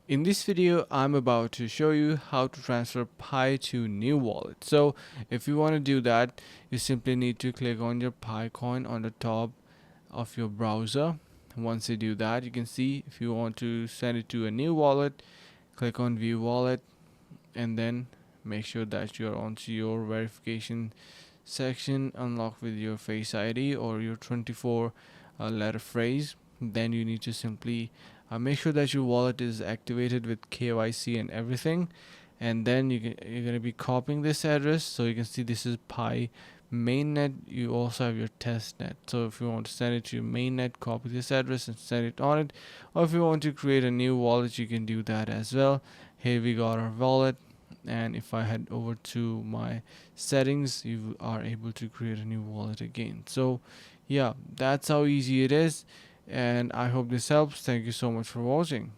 In this video, I'm about to show you how to transfer Pi to new wallet. So if you want to do that, you simply need to click on your Pi coin on the top of your browser. Once you do that, you can see if you want to send it to a new wallet, click on view wallet and then make sure that you're onto your verification section unlocked with your face ID or your 24 letter phrase. Then you need to simply make sure that your wallet is activated with KYC and everything, and then you're going to be copying this address. So you can see this is Pi mainnet. You also have your testnet. So if you want to send it to your mainnet, copy this address and send it on it, or if you want to create a new wallet, you can do that as well. Here we got our wallet, and if I head over to my settings, you are able to create a new wallet again. So yeah, that's how easy it is, and I hope this helps. Thank you so much for watching.